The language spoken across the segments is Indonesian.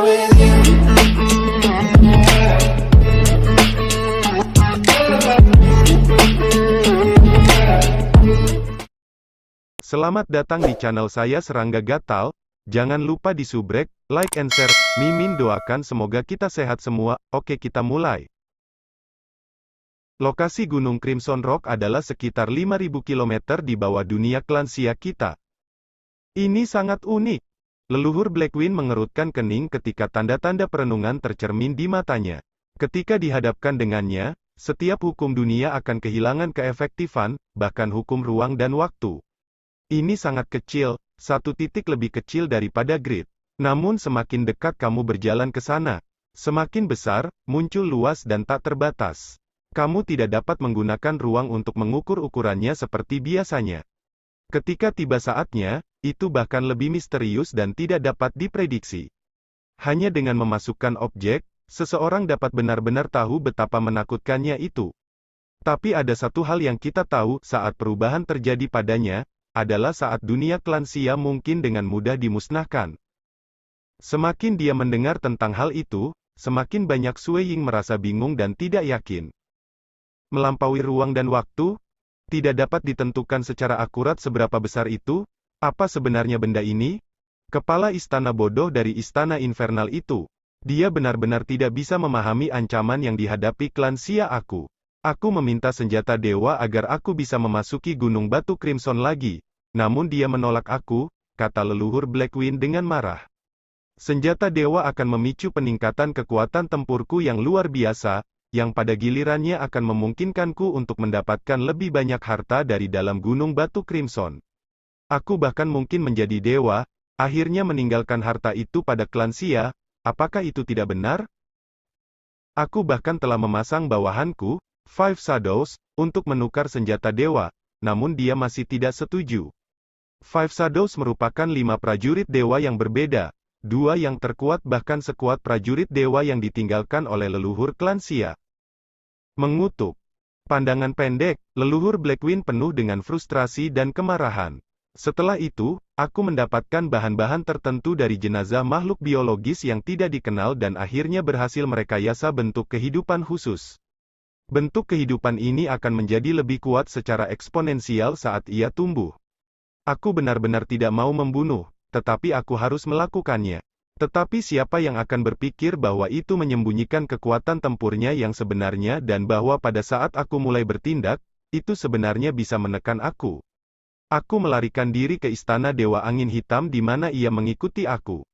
with you. Selamat datang di channel saya Serangga Gatal. Jangan lupa di subrek, like and share. Mimin doakan semoga kita sehat semua. Oke, kita mulai. Lokasi Gunung Crimson Rock adalah sekitar 5.000 km di bawah dunia Klansia kita. Ini sangat unik. Leluhur Blackwing mengerutkan kening ketika tanda-tanda perenungan tercermin di matanya. Ketika dihadapkan dengannya, setiap hukum dunia akan kehilangan keefektifan, bahkan hukum ruang dan waktu. Ini sangat kecil, satu titik lebih kecil daripada grid. Namun semakin dekat kamu berjalan ke sana, semakin besar, muncul luas dan tak terbatas. Kamu tidak dapat menggunakan ruang untuk mengukur ukurannya seperti biasanya. Ketika tiba saatnya, itu bahkan lebih misterius dan tidak dapat diprediksi. Hanya dengan memasukkan objek, seseorang dapat benar-benar tahu betapa menakutkannya itu. Tapi ada satu hal yang kita tahu saat perubahan terjadi padanya, adalah saat dunia Klansia mungkin dengan mudah dimusnahkan. Semakin dia mendengar tentang hal itu, semakin banyak Sue Ying merasa bingung dan tidak yakin. Melampaui ruang dan waktu, tidak dapat ditentukan secara akurat seberapa besar itu. Apa sebenarnya benda ini? Kepala istana bodoh dari istana infernal itu. Dia benar-benar tidak bisa memahami ancaman yang dihadapi Klansia aku. Aku meminta senjata dewa agar aku bisa memasuki Gunung Batu Crimson lagi. Namun dia menolak aku, kata leluhur Blackwing dengan marah. Senjata dewa akan memicu peningkatan kekuatan tempurku yang luar biasa, yang pada gilirannya akan memungkinkanku untuk mendapatkan lebih banyak harta dari dalam Gunung Batu Crimson. Aku bahkan mungkin menjadi dewa, akhirnya meninggalkan harta itu pada Klansia. Apakah itu tidak benar? Aku bahkan telah memasang bawahanku, Five Shadows, untuk menukar senjata dewa, namun dia masih tidak setuju. Five Shadows merupakan 5 prajurit dewa yang berbeda, 2 yang terkuat bahkan sekuat prajurit dewa yang ditinggalkan oleh leluhur Klansia. Mengutuk. Pandangan pendek, leluhur Blackwing penuh dengan frustrasi dan kemarahan. Setelah itu, aku mendapatkan bahan-bahan tertentu dari jenazah makhluk biologis yang tidak dikenal dan akhirnya berhasil merekayasa bentuk kehidupan khusus. Bentuk kehidupan ini akan menjadi lebih kuat secara eksponensial saat ia tumbuh. Aku benar-benar tidak mau membunuh, tetapi aku harus melakukannya. Tetapi siapa yang akan berpikir bahwa itu menyembunyikan kekuatan tempurnya yang sebenarnya dan bahwa pada saat aku mulai bertindak, itu sebenarnya bisa menekan aku. Aku melarikan diri ke istana Dewa Angin Hitam di mana ia mengikuti aku.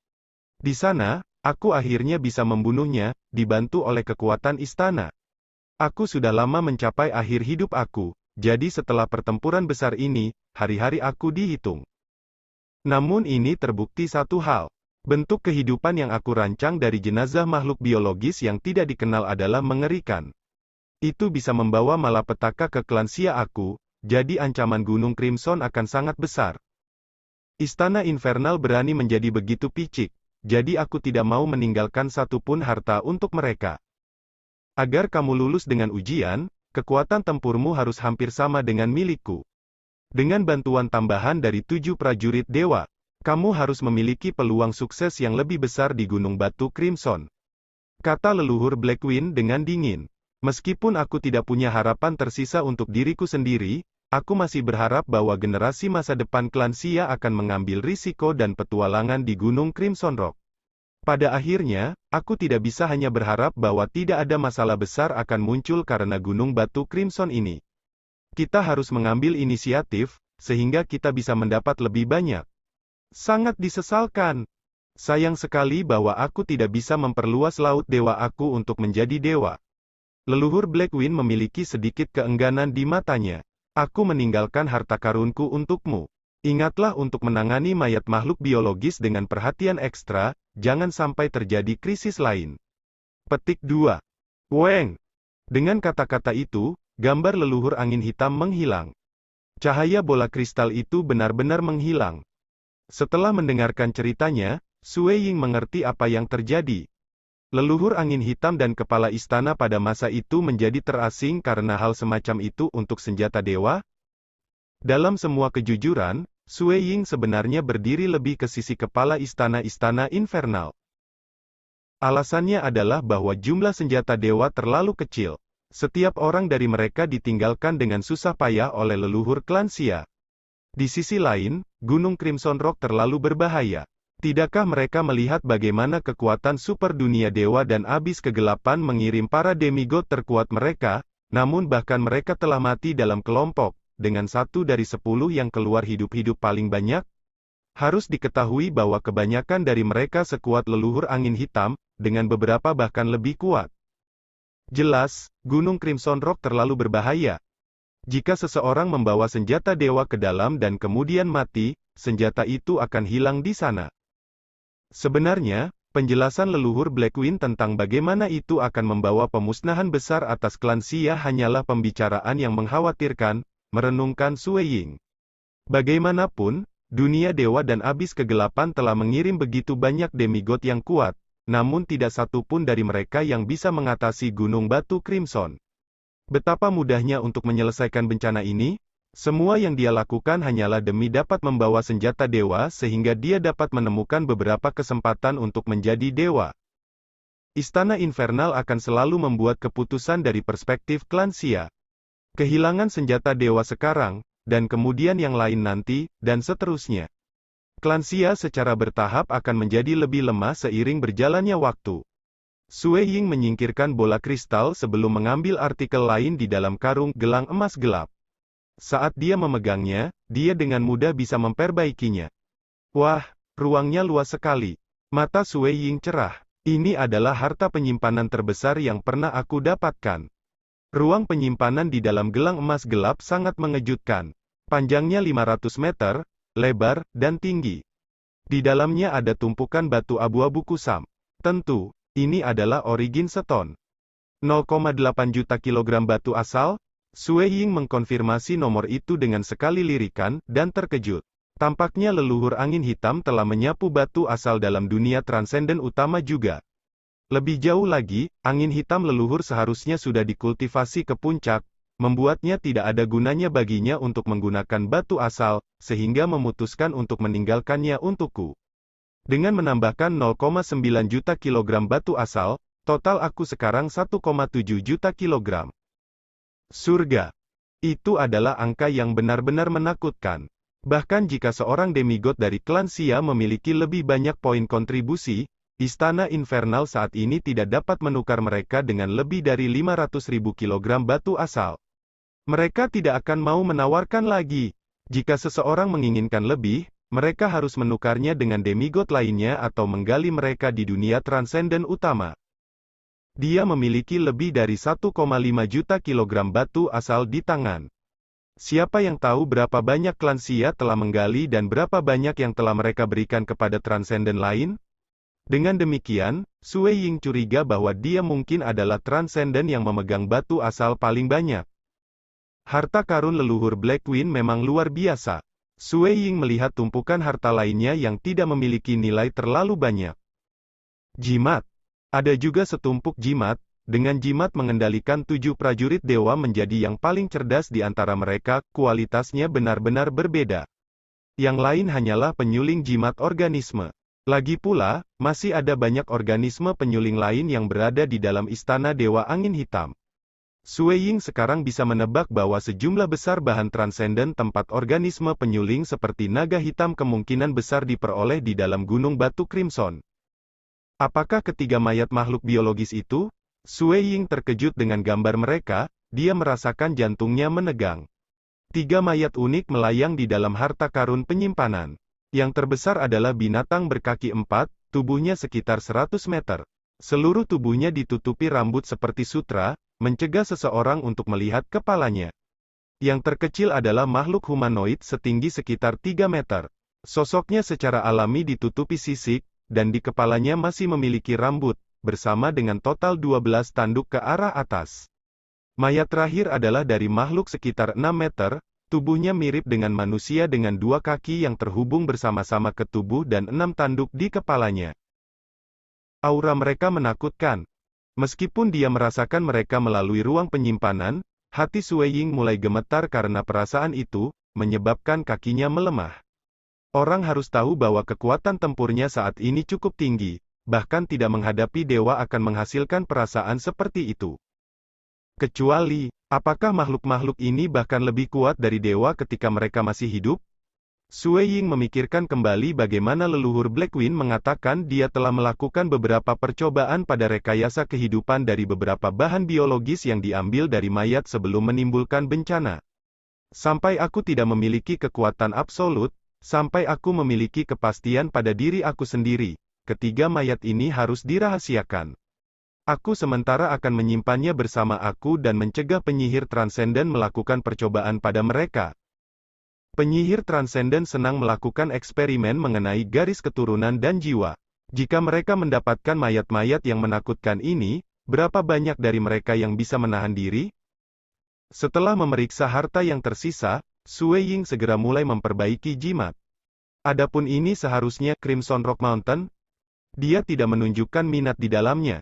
Di sana, aku akhirnya bisa membunuhnya, dibantu oleh kekuatan istana. Aku sudah lama mencapai akhir hidup aku, jadi setelah pertempuran besar ini, hari-hari aku dihitung. Namun ini terbukti satu hal. Bentuk kehidupan yang aku rancang dari jenazah makhluk biologis yang tidak dikenal adalah mengerikan. Itu bisa membawa malapetaka ke Klansia aku, jadi ancaman Gunung Crimson akan sangat besar. Istana Infernal berani menjadi begitu picik, jadi aku tidak mau meninggalkan satupun harta untuk mereka. Agar kamu lulus dengan ujian, kekuatan tempurmu harus hampir sama dengan milikku. Dengan bantuan tambahan dari 7 prajurit dewa, kamu harus memiliki peluang sukses yang lebih besar di Gunung Batu Crimson. Kata leluhur Blackwing dengan dingin. Meskipun aku tidak punya harapan tersisa untuk diriku sendiri, aku masih berharap bahwa generasi masa depan Klansia akan mengambil risiko dan petualangan di Gunung Crimson Rock. Pada akhirnya, aku tidak bisa hanya berharap bahwa tidak ada masalah besar akan muncul karena Gunung Batu Crimson ini. Kita harus mengambil inisiatif, sehingga kita bisa mendapat lebih banyak. Sangat disesalkan. Sayang sekali bahwa aku tidak bisa memperluas laut dewa aku untuk menjadi dewa. Leluhur Blackwing memiliki sedikit keengganan di matanya. Aku meninggalkan harta karunku untukmu. Ingatlah untuk menangani mayat makhluk biologis dengan perhatian ekstra, jangan sampai terjadi krisis lain. Petik 2. Weng. Dengan kata-kata itu, gambar leluhur angin hitam menghilang. Cahaya bola kristal itu benar-benar menghilang. Setelah mendengarkan ceritanya, Sue Ying mengerti apa yang terjadi. Leluhur angin hitam dan kepala istana pada masa itu menjadi terasing karena hal semacam itu untuk senjata dewa. Dalam semua kejujuran, Sue Ying sebenarnya berdiri lebih ke sisi kepala istana-istana infernal. Alasannya adalah bahwa jumlah senjata dewa terlalu kecil. Setiap orang dari mereka ditinggalkan dengan susah payah oleh leluhur klan Xia. Di sisi lain, Gunung Crimson Rock terlalu berbahaya. Tidakkah mereka melihat bagaimana kekuatan super dunia dewa dan abis kegelapan mengirim para demigod terkuat mereka, namun bahkan mereka telah mati dalam kelompok, dengan 1 dari 10 yang keluar hidup-hidup paling banyak? Harus diketahui bahwa kebanyakan dari mereka sekuat leluhur angin hitam, dengan beberapa bahkan lebih kuat. Jelas, Gunung Crimson Rock terlalu berbahaya. Jika seseorang membawa senjata dewa ke dalam dan kemudian mati, senjata itu akan hilang di sana. Sebenarnya, penjelasan leluhur Blackwing tentang bagaimana itu akan membawa pemusnahan besar atas klan Xia hanyalah pembicaraan yang mengkhawatirkan, merenungkan Sue Ying. Bagaimanapun, dunia dewa dan abis kegelapan telah mengirim begitu banyak demigod yang kuat, namun tidak satu pun dari mereka yang bisa mengatasi Gunung Batu Crimson. Betapa mudahnya untuk menyelesaikan bencana ini? Semua yang dia lakukan hanyalah demi dapat membawa senjata dewa sehingga dia dapat menemukan beberapa kesempatan untuk menjadi dewa. Istana Infernal akan selalu membuat keputusan dari perspektif klan Xia. Kehilangan senjata dewa sekarang, dan kemudian yang lain nanti, dan seterusnya. Klan Xia secara bertahap akan menjadi lebih lemah seiring berjalannya waktu. Sue Ying menyingkirkan bola kristal sebelum mengambil artikel lain di dalam karung gelang emas gelap. Saat dia memegangnya, dia dengan mudah bisa memperbaikinya. Wah, ruangnya luas sekali. Mata Sue Ying cerah. Ini adalah harta penyimpanan terbesar yang pernah aku dapatkan. Ruang penyimpanan di dalam gelang emas gelap sangat mengejutkan. Panjangnya 500 meter, lebar, dan tinggi. Di dalamnya ada tumpukan batu abu-abu kusam. Tentu, ini adalah Origin Stone. 0,8 juta kilogram batu asal? Sue Ying mengkonfirmasi nomor itu dengan sekali lirikan, dan terkejut. Tampaknya leluhur angin hitam telah menyapu batu asal dalam dunia transenden utama juga. Lebih jauh lagi, angin hitam leluhur seharusnya sudah dikultivasi ke puncak, membuatnya tidak ada gunanya baginya untuk menggunakan batu asal, sehingga memutuskan untuk meninggalkannya untukku. Dengan menambahkan 0,9 juta kilogram batu asal, total aku sekarang 1,7 juta kilogram. Surga. Itu adalah angka yang benar-benar menakutkan. Bahkan jika seorang demigod dari klan Xia memiliki lebih banyak poin kontribusi, Istana Infernal saat ini tidak dapat menukar mereka dengan lebih dari 500.000 kilogram batu asal. Mereka tidak akan mau menawarkan lagi. Jika seseorang menginginkan lebih, mereka harus menukarnya dengan demigod lainnya atau menggali mereka di dunia transenden utama. Dia memiliki lebih dari 1,5 juta kilogram batu asal di tangan. Siapa yang tahu berapa banyak klan Xia telah menggali dan berapa banyak yang telah mereka berikan kepada transenden lain? Dengan demikian, Sue Ying curiga bahwa dia mungkin adalah transenden yang memegang batu asal paling banyak. Harta karun leluhur Blackwing memang luar biasa. Sue Ying melihat tumpukan harta lainnya yang tidak memiliki nilai terlalu banyak. Jimat. Ada juga setumpuk jimat, dengan jimat mengendalikan 7 prajurit dewa menjadi yang paling cerdas di antara mereka, kualitasnya benar-benar berbeda. Yang lain hanyalah penyuling jimat organisme. Lagi pula, masih ada banyak organisme penyuling lain yang berada di dalam Istana Dewa Angin Hitam. Sue Ying sekarang bisa menebak bahwa sejumlah besar bahan transenden tempat organisme penyuling seperti naga hitam kemungkinan besar diperoleh di dalam Gunung Batu Crimson. Apakah ketiga mayat makhluk biologis itu? Sue Ying terkejut dengan gambar mereka, dia merasakan jantungnya menegang. 3 mayat unik melayang di dalam harta karun penyimpanan. Yang terbesar adalah binatang berkaki 4, tubuhnya sekitar 100 meter. Seluruh tubuhnya ditutupi rambut seperti sutra, mencegah seseorang untuk melihat kepalanya. Yang terkecil adalah makhluk humanoid setinggi sekitar 3 meter. Sosoknya secara alami ditutupi sisik, dan di kepalanya masih memiliki rambut, bersama dengan total 12 tanduk ke arah atas. Mayat terakhir adalah dari makhluk sekitar 6 meter, tubuhnya mirip dengan manusia dengan 2 kaki yang terhubung bersama-sama ke tubuh dan 6 tanduk di kepalanya. Aura mereka menakutkan. Meskipun dia merasakan mereka melalui ruang penyimpanan, hati Sue Ying mulai gemetar karena perasaan itu, menyebabkan kakinya melemah. Orang harus tahu bahwa kekuatan tempurnya saat ini cukup tinggi. bahkan tidak menghadapi dewa akan menghasilkan perasaan seperti itu. Kecuali, apakah makhluk-makhluk ini bahkan lebih kuat dari dewa ketika mereka masih hidup? Sue Ying memikirkan kembali bagaimana leluhur Blackwing mengatakan dia telah melakukan beberapa percobaan pada rekayasa kehidupan dari beberapa bahan biologis yang diambil dari mayat sebelum menimbulkan bencana. Sampai aku tidak memiliki kekuatan absolut, sampai aku memiliki kepastian pada diri aku sendiri, ketiga mayat ini harus dirahasiakan. Aku sementara akan menyimpannya bersama aku dan mencegah penyihir transenden melakukan percobaan pada mereka. Penyihir transenden senang melakukan eksperimen mengenai garis keturunan dan jiwa. Jika mereka mendapatkan mayat-mayat yang menakutkan ini, berapa banyak dari mereka yang bisa menahan diri? Setelah memeriksa harta yang tersisa, Sue Ying segera mulai memperbaiki jimat. Adapun ini seharusnya Crimson Rock Mountain, dia tidak menunjukkan minat di dalamnya.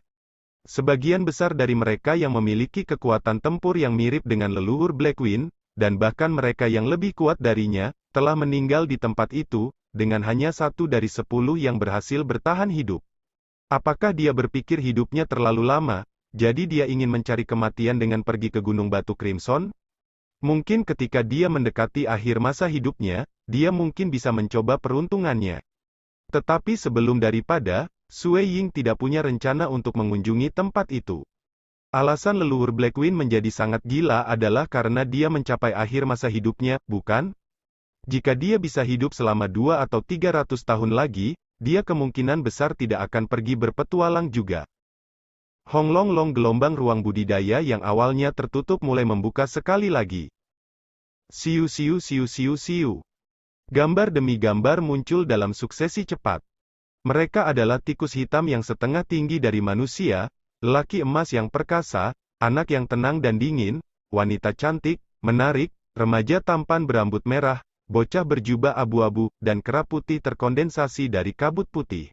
Sebagian besar dari mereka yang memiliki kekuatan tempur yang mirip dengan leluhur Blackwing, dan bahkan mereka yang lebih kuat darinya, telah meninggal di tempat itu, dengan hanya 1 dari 10 yang berhasil bertahan hidup. Apakah dia berpikir hidupnya terlalu lama, jadi dia ingin mencari kematian dengan pergi ke Gunung Batu Crimson? Mungkin ketika dia mendekati akhir masa hidupnya, dia mungkin bisa mencoba peruntungannya. Tetapi sebelum daripada, Sue Ying tidak punya rencana untuk mengunjungi tempat itu. Alasan leluhur Blackwing menjadi sangat gila adalah karena dia mencapai akhir masa hidupnya, bukan? Jika dia bisa hidup selama 2 atau 300 tahun lagi, dia kemungkinan besar tidak akan pergi berpetualang juga. Honglong-long gelombang ruang budidaya yang awalnya tertutup mulai membuka sekali lagi. Siu siu siu siu siu. Gambar demi gambar muncul dalam suksesi cepat. Mereka adalah tikus hitam yang setengah tinggi dari manusia, lelaki emas yang perkasa, anak yang tenang dan dingin, wanita cantik, menarik, remaja tampan berambut merah, bocah berjubah abu-abu, dan kera putih terkondensasi dari kabut putih.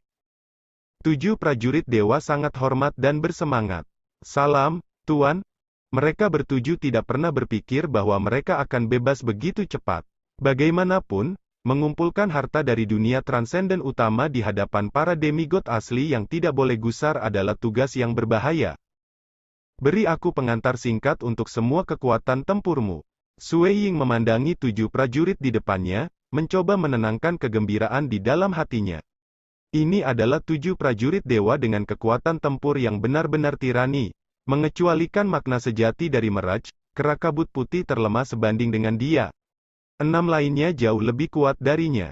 7 prajurit dewa sangat hormat dan bersemangat. Salam, Tuan. Mereka bertujuh tidak pernah berpikir bahwa mereka akan bebas begitu cepat. Bagaimanapun, mengumpulkan harta dari dunia transenden utama di hadapan para demigod asli yang tidak boleh gusar adalah tugas yang berbahaya. Beri aku pengantar singkat untuk semua kekuatan tempurmu. Sue Ying memandangi 7 prajurit di depannya, mencoba menenangkan kegembiraan di dalam hatinya. Ini adalah 7 prajurit dewa dengan kekuatan tempur yang benar-benar tirani, mengecualikan makna sejati dari Mirage, kera kabut putih terlemah sebanding dengan dia. 6 lainnya jauh lebih kuat darinya.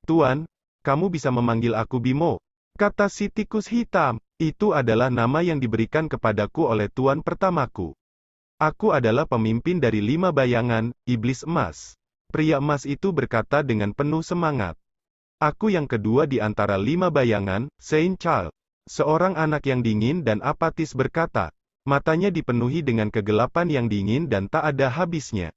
Tuan, kamu bisa memanggil aku Bimo, kata si tikus hitam. Itu adalah nama yang diberikan kepadaku oleh tuan pertamaku. Aku adalah pemimpin dari 5 bayangan, iblis emas. Pria emas itu berkata dengan penuh semangat. Aku yang kedua di antara 5 bayangan, Saint Charles. Seorang anak yang dingin dan apatis berkata. Matanya dipenuhi dengan kegelapan yang dingin dan tak ada habisnya.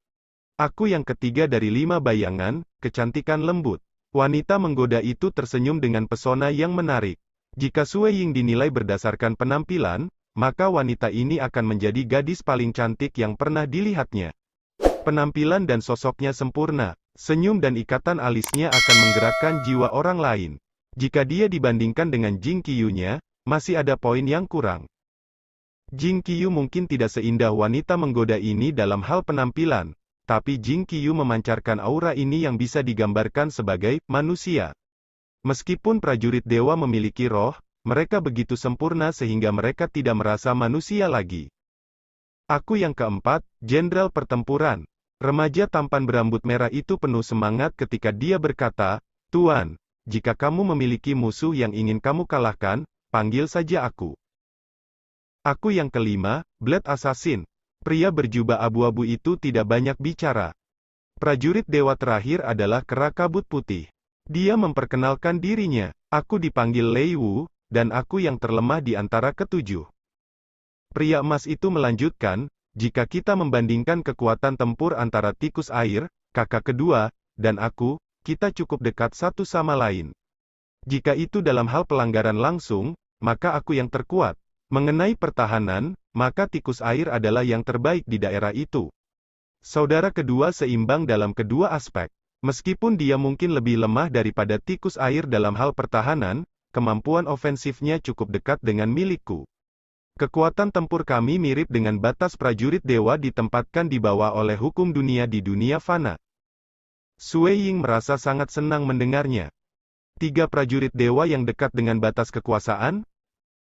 Aku yang ketiga dari 5 bayangan, kecantikan lembut. Wanita menggoda itu tersenyum dengan pesona yang menarik. Jika Sue Ying dinilai berdasarkan penampilan, maka wanita ini akan menjadi gadis paling cantik yang pernah dilihatnya. Penampilan dan sosoknya sempurna, senyum dan ikatan alisnya akan menggerakkan jiwa orang lain. Jika dia dibandingkan dengan Jing Qiyu-nya, masih ada poin yang kurang. Jing Qiyu mungkin tidak seindah wanita menggoda ini dalam hal penampilan, tapi Jing Qiyu memancarkan aura ini yang bisa digambarkan sebagai manusia. Meskipun prajurit dewa memiliki roh, mereka begitu sempurna sehingga mereka tidak merasa manusia lagi. Aku yang keempat, Jenderal Pertempuran. Remaja tampan berambut merah itu penuh semangat ketika dia berkata, Tuan, jika kamu memiliki musuh yang ingin kamu kalahkan, panggil saja aku. Aku yang kelima, Blade Assassin. Pria berjubah abu-abu itu tidak banyak bicara. Prajurit dewa terakhir adalah kera kabut putih. Dia memperkenalkan dirinya. Aku dipanggil Lei Wu, dan aku yang terlemah di antara ketujuh. Pria emas itu melanjutkan, jika kita membandingkan kekuatan tempur antara tikus air, kakak kedua, dan aku, kita cukup dekat satu sama lain. Jika itu dalam hal pelanggaran langsung, maka aku yang terkuat. Mengenai pertahanan, maka tikus air adalah yang terbaik di daerah itu. Saudara kedua seimbang dalam kedua aspek. Meskipun dia mungkin lebih lemah daripada tikus air dalam hal pertahanan, kemampuan ofensifnya cukup dekat dengan milikku. Kekuatan tempur kami mirip dengan batas prajurit dewa ditempatkan di bawah oleh hukum dunia di dunia fana. Sui Ying merasa sangat senang mendengarnya. 3 prajurit dewa yang dekat dengan batas kekuasaan?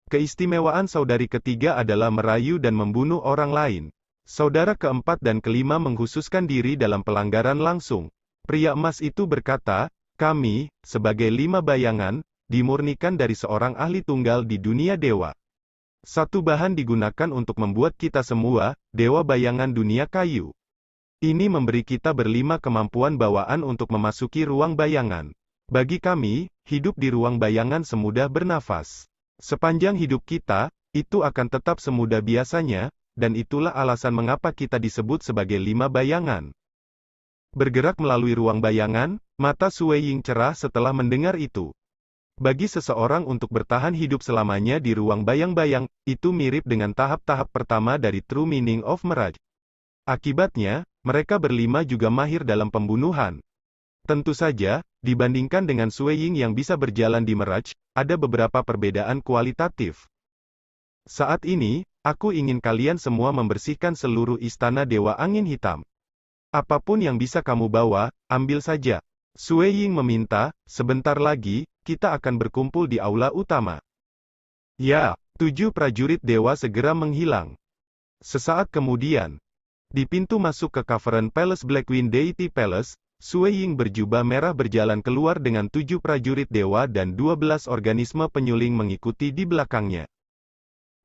Keistimewaan saudari ketiga adalah merayu dan membunuh orang lain. Saudara keempat dan kelima menghususkan diri dalam pelanggaran langsung. Pria emas itu berkata, kami, sebagai 5 bayangan, dimurnikan dari seorang ahli tunggal di dunia dewa. Satu bahan digunakan untuk membuat kita semua, dewa bayangan dunia kayu. Ini memberi kita berlima kemampuan bawaan untuk memasuki ruang bayangan. Bagi kami, hidup di ruang bayangan semudah bernafas. Sepanjang hidup kita, itu akan tetap semudah biasanya, dan itulah alasan mengapa kita disebut sebagai 5 bayangan. Bergerak melalui ruang bayangan, mata Sui Ying cerah setelah mendengar itu. Bagi seseorang untuk bertahan hidup selamanya di ruang bayang-bayang, itu mirip dengan tahap-tahap pertama dari True Meaning of Mirage. Akibatnya, mereka berlima juga mahir dalam pembunuhan. Tentu saja, dibandingkan dengan Sui Ying yang bisa berjalan di Mirage, ada beberapa perbedaan kualitatif. Saat ini, aku ingin kalian semua membersihkan seluruh istana Dewa Angin Hitam. Apapun yang bisa kamu bawa, ambil saja. Sui Ying meminta, sebentar lagi, kita akan berkumpul di aula utama. Ya, 7 prajurit dewa segera menghilang. Sesaat kemudian, di pintu masuk ke Cavern Palace Blackwing Deity Palace, Sui Ying berjubah merah berjalan keluar dengan 7 prajurit dewa dan 12 organisme penyuling mengikuti di belakangnya.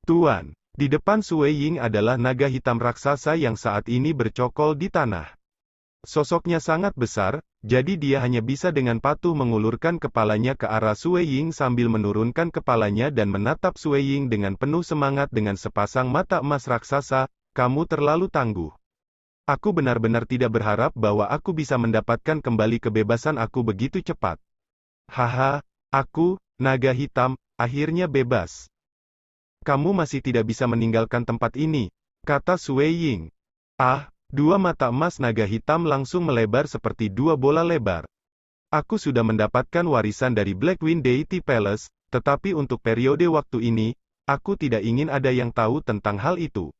Tuan, di depan Sui Ying adalah naga hitam raksasa yang saat ini bercokol di tanah. Sosoknya sangat besar, jadi dia hanya bisa dengan patuh mengulurkan kepalanya ke arah Sui Ying sambil menurunkan kepalanya dan menatap Sui Ying dengan penuh semangat dengan sepasang mata emas raksasa, kamu terlalu tangguh. Aku benar-benar tidak berharap bahwa aku bisa mendapatkan kembali kebebasan aku begitu cepat. Haha, aku, naga hitam, akhirnya bebas. Kamu masih tidak bisa meninggalkan tempat ini, kata Sui Ying. Ah, 2 mata emas naga hitam langsung melebar seperti 2 bola lebar. Aku sudah mendapatkan warisan dari Blackwing Deity Palace, tetapi untuk periode waktu ini, aku tidak ingin ada yang tahu tentang hal itu.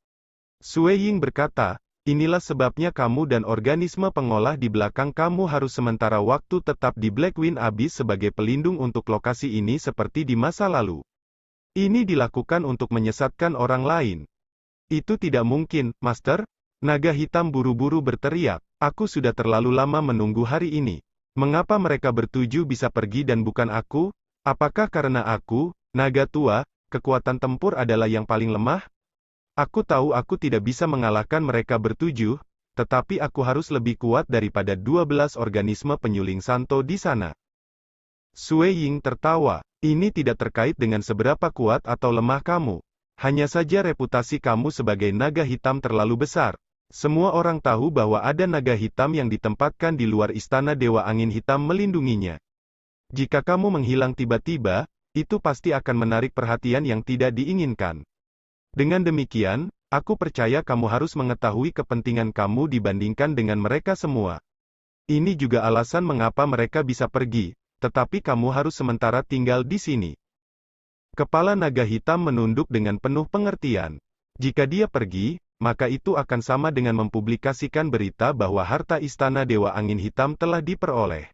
Sui Ying berkata, inilah sebabnya kamu dan organisme pengolah di belakang kamu harus sementara waktu tetap di Blackwing Abyss sebagai pelindung untuk lokasi ini seperti di masa lalu. Ini dilakukan untuk menyesatkan orang lain. Itu tidak mungkin, Master. Naga hitam buru-buru berteriak, aku sudah terlalu lama menunggu hari ini. Mengapa mereka bertuju bisa pergi dan bukan aku? Apakah karena aku, naga tua, kekuatan tempur adalah yang paling lemah? Aku tahu aku tidak bisa mengalahkan mereka bertujuh, tetapi aku harus lebih kuat daripada 12 organisme penyuling Santo di sana. Sui Ying tertawa, ini tidak terkait dengan seberapa kuat atau lemah kamu. Hanya saja reputasi kamu sebagai naga hitam terlalu besar. Semua orang tahu bahwa ada naga hitam yang ditempatkan di luar istana Dewa Angin Hitam melindunginya. Jika kamu menghilang tiba-tiba, itu pasti akan menarik perhatian yang tidak diinginkan. Dengan demikian, aku percaya kamu harus mengetahui kepentingan kamu dibandingkan dengan mereka semua. Ini juga alasan mengapa mereka bisa pergi, tetapi kamu harus sementara tinggal di sini. Kepala naga hitam menunduk dengan penuh pengertian. Jika dia pergi, maka itu akan sama dengan mempublikasikan berita bahwa harta istana Dewa Angin Hitam telah diperoleh.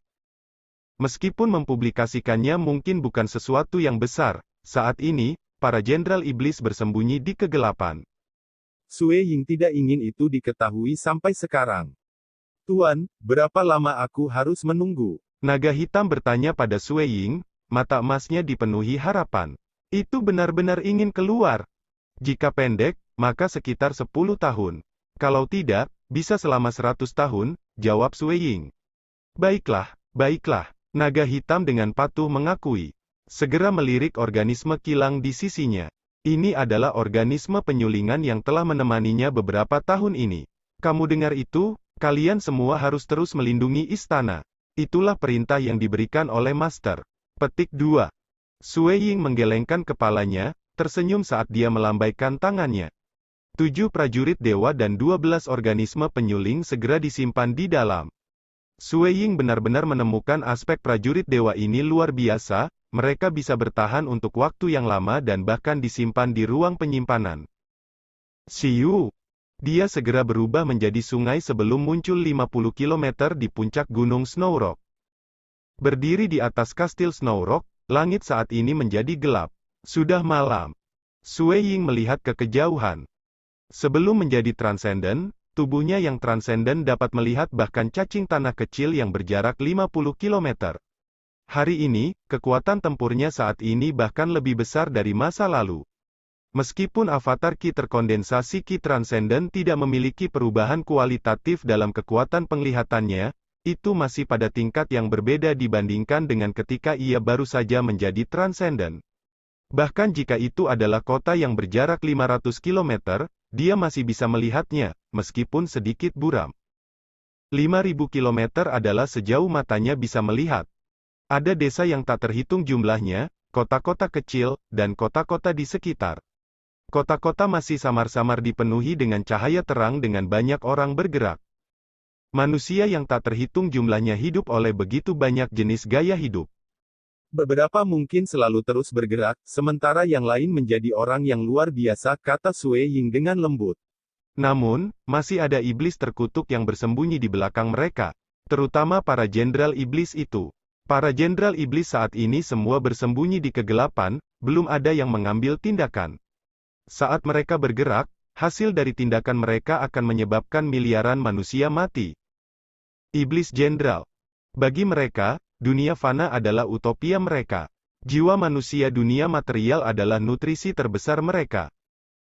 Meskipun mempublikasikannya mungkin bukan sesuatu yang besar, saat ini, para jenderal iblis bersembunyi di kegelapan. Sui Ying tidak ingin itu diketahui sampai sekarang. Tuan, berapa lama aku harus menunggu? Naga hitam bertanya pada Sui Ying, mata emasnya dipenuhi harapan. Itu benar-benar ingin keluar. Jika pendek, maka sekitar 10 tahun. Kalau tidak, bisa selama 100 tahun, jawab Sui Ying. Baiklah, baiklah. Naga hitam dengan patuh mengakui. Segera melirik organisme kilang di sisinya. Ini adalah organisme penyulingan yang telah menemaninya beberapa tahun ini. Kamu dengar itu? Kalian semua harus terus melindungi istana. Itulah perintah yang diberikan oleh Master. Petik 2. Sui Ying menggelengkan kepalanya, tersenyum saat dia melambaikan tangannya. 7 prajurit dewa dan 12 organisme penyuling segera disimpan di dalam. Sui Ying benar-benar menemukan aspek prajurit dewa ini luar biasa, mereka bisa bertahan untuk waktu yang lama dan bahkan disimpan di ruang penyimpanan. Xiu. Dia segera berubah menjadi sungai sebelum muncul 50 km di puncak Gunung Snow Rock. Berdiri di atas kastil Snow Rock, langit saat ini menjadi gelap. Sudah malam. Sui Ying melihat ke kejauhan. Sebelum menjadi transenden, tubuhnya yang transenden dapat melihat bahkan cacing tanah kecil yang berjarak 50 km. Hari ini, kekuatan tempurnya saat ini bahkan lebih besar dari masa lalu. Meskipun avatar Ki terkondensasi Ki transenden tidak memiliki perubahan kualitatif dalam kekuatan penglihatannya, itu masih pada tingkat yang berbeda dibandingkan dengan ketika ia baru saja menjadi transenden. Bahkan jika itu adalah kota yang berjarak 500 km, dia masih bisa melihatnya, meskipun sedikit buram. 5.000 km adalah sejauh matanya bisa melihat. Ada desa yang tak terhitung jumlahnya, kota-kota kecil, dan kota-kota di sekitar. Kota-kota masih samar-samar dipenuhi dengan cahaya terang dengan banyak orang bergerak. Manusia yang tak terhitung jumlahnya hidup oleh begitu banyak jenis gaya hidup. Beberapa mungkin selalu terus bergerak, sementara yang lain menjadi orang yang luar biasa, kata Sui Ying dengan lembut. Namun, masih ada iblis terkutuk yang bersembunyi di belakang mereka, terutama para jenderal iblis itu. Para jenderal iblis saat ini semua bersembunyi di kegelapan, belum ada yang mengambil tindakan. Saat mereka bergerak, hasil dari tindakan mereka akan menyebabkan miliaran manusia mati. Iblis Jenderal. Bagi mereka, dunia fana adalah utopia mereka. Jiwa manusia dunia material adalah nutrisi terbesar mereka.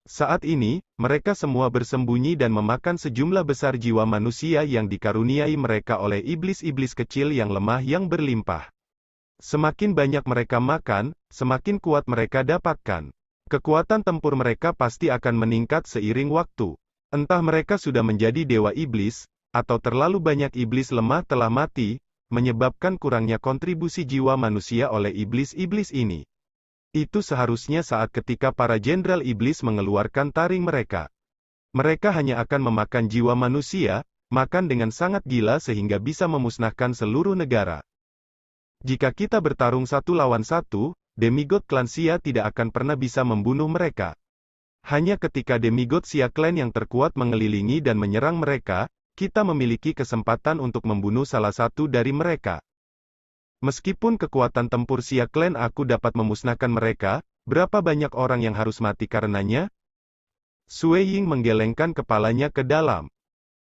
Saat ini, mereka semua bersembunyi dan memakan sejumlah besar jiwa manusia yang dikaruniai mereka oleh iblis-iblis kecil yang lemah yang berlimpah. Semakin banyak mereka makan, semakin kuat mereka dapatkan. Kekuatan tempur mereka pasti akan meningkat seiring waktu. Entah mereka sudah menjadi dewa iblis, atau terlalu banyak iblis lemah telah mati, menyebabkan kurangnya kontribusi jiwa manusia oleh iblis-iblis ini. Itu seharusnya saat ketika para jenderal iblis mengeluarkan taring mereka. Mereka hanya akan memakan jiwa manusia, makan dengan sangat gila sehingga bisa memusnahkan seluruh negara. Jika kita bertarung satu lawan satu, demigod klan Xia tidak akan pernah bisa membunuh mereka. Hanya ketika demigod Xia Clan yang terkuat mengelilingi dan menyerang mereka, kita memiliki kesempatan untuk membunuh salah satu dari mereka. Meskipun kekuatan tempur Xia Clan aku dapat memusnahkan mereka, berapa banyak orang yang harus mati karenanya? Sui Ying menggelengkan kepalanya ke dalam.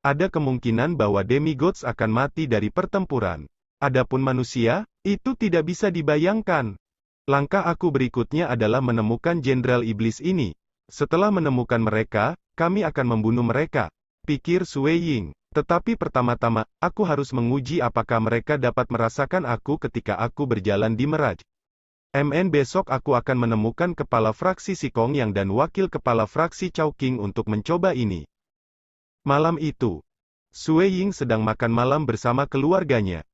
Ada kemungkinan bahwa demigods akan mati dari pertempuran. Adapun manusia, itu tidak bisa dibayangkan. Langkah aku berikutnya adalah menemukan jenderal iblis ini. Setelah menemukan mereka, kami akan membunuh mereka, pikir Sui Ying. Tetapi pertama-tama, aku harus menguji apakah mereka dapat merasakan aku ketika aku berjalan di Meraj. Besok aku akan menemukan kepala fraksi Sikong Yang dan wakil kepala fraksi Chowking untuk mencoba ini. Malam itu, Sui Ying sedang makan malam bersama keluarganya.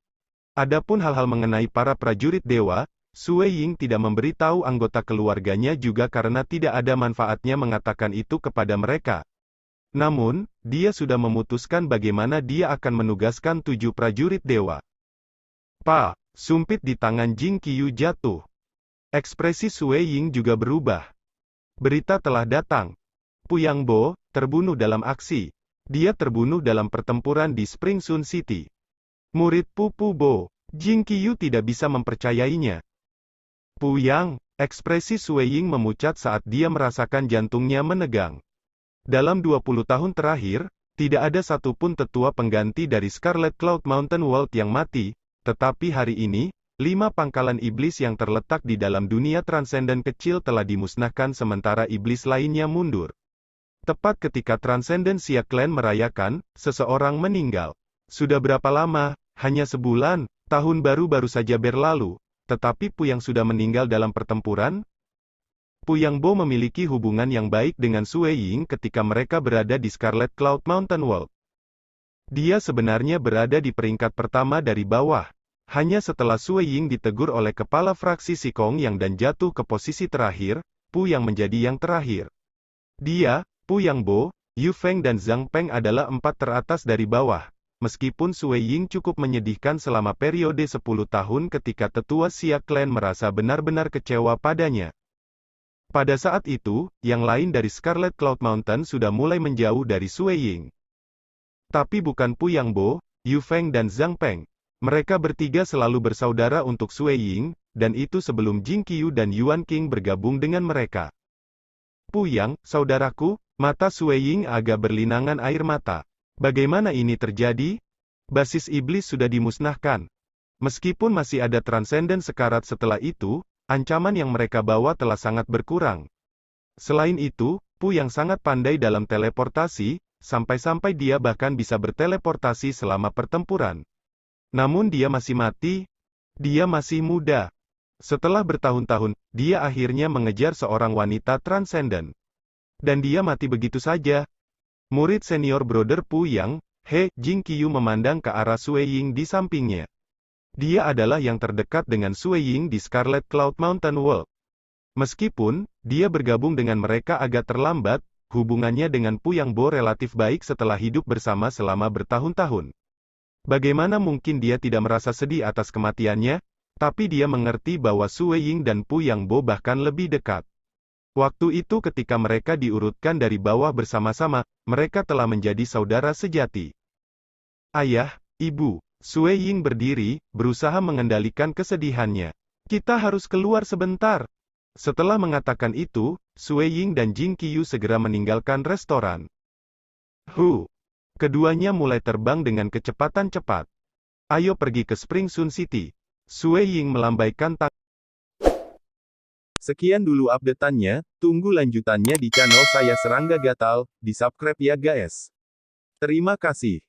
Adapun hal-hal mengenai para prajurit dewa, Sui Ying tidak memberitahu anggota keluarganya juga karena tidak ada manfaatnya mengatakan itu kepada mereka. Namun, dia sudah memutuskan bagaimana dia akan menugaskan 7 prajurit dewa. Sumpit di tangan Jing Qiyu jatuh. Ekspresi Sui Ying juga berubah. Berita telah datang. Puyang Bo, terbunuh dalam aksi. Dia terbunuh dalam pertempuran di Spring Sun City. Murid Pupu Bo, Jing Qiyu tidak bisa mempercayainya. Puyang, ekspresi Sui Ying memucat saat dia merasakan jantungnya menegang. Dalam 20 tahun terakhir, tidak ada satupun tetua pengganti dari Scarlet Cloud Mountain World yang mati, tetapi hari ini, 5 pangkalan iblis yang terletak di dalam dunia transenden kecil telah dimusnahkan sementara iblis lainnya mundur. Tepat ketika Transcendent Xia Clan merayakan, seseorang meninggal. Sudah berapa lama? Hanya sebulan, tahun baru saja berlalu. Tetapi Puyang sudah meninggal dalam pertempuran? Puyang Bo memiliki hubungan yang baik dengan Sui Ying ketika mereka berada di Scarlet Cloud Mountain World. Dia sebenarnya berada di peringkat pertama dari bawah. Hanya setelah Sui Ying ditegur oleh kepala fraksi Sikong Yang dan jatuh ke posisi terakhir, Puyang menjadi yang terakhir. Dia, Puyang Bo, Yu Feng dan Zhang Peng adalah 4 teratas dari bawah. meskipun Sui Ying cukup menyedihkan selama periode 10 tahun ketika tetua Xia Clan merasa benar-benar kecewa padanya. Pada saat itu, yang lain dari Scarlet Cloud Mountain sudah mulai menjauh dari Sui Ying. Tapi bukan Pu Yangbo, Yu Feng dan Zhang Peng. Mereka bertiga selalu bersaudara untuk Sui Ying, dan itu sebelum Jing Qiu dan Yuan Qing bergabung dengan mereka. Pu Yang, saudaraku, mata Sui Ying agak berlinangan air mata. Bagaimana ini terjadi? Basis iblis sudah dimusnahkan. Meskipun masih ada transenden sekarat setelah itu, ancaman yang mereka bawa telah sangat berkurang. Selain itu, Pu Yang sangat pandai dalam teleportasi, sampai-sampai dia bahkan bisa berteleportasi selama pertempuran. Namun dia masih mati. Dia masih muda. Setelah bertahun-tahun, dia akhirnya mengejar seorang wanita transenden. Dan dia mati begitu saja. Murid senior Brother Pu Yang, Jing Qiu memandang ke arah Sui Ying di sampingnya. Dia adalah yang terdekat dengan Sui Ying di Scarlet Cloud Mountain World. Meskipun, dia bergabung dengan mereka agak terlambat, hubungannya dengan Pu Yang Bo relatif baik setelah hidup bersama selama bertahun-tahun. Bagaimana mungkin dia tidak merasa sedih atas kematiannya? Tapi dia mengerti bahwa Sui Ying dan Pu Yang Bo bahkan lebih dekat. Waktu itu ketika mereka diurutkan dari bawah bersama-sama, mereka telah menjadi saudara sejati. Ayah, Ibu, Sui Ying berdiri, berusaha mengendalikan kesedihannya. Kita harus keluar sebentar. Setelah mengatakan itu, Sui Ying dan Jing Qiu segera meninggalkan restoran. Keduanya mulai terbang dengan kecepatan cepat. Ayo pergi ke Spring Sun City. Sui Ying melambaikan tangan. Sekian dulu update-annya, tunggu lanjutannya di channel saya Serangga Gatal, di subscribe ya guys. Terima kasih.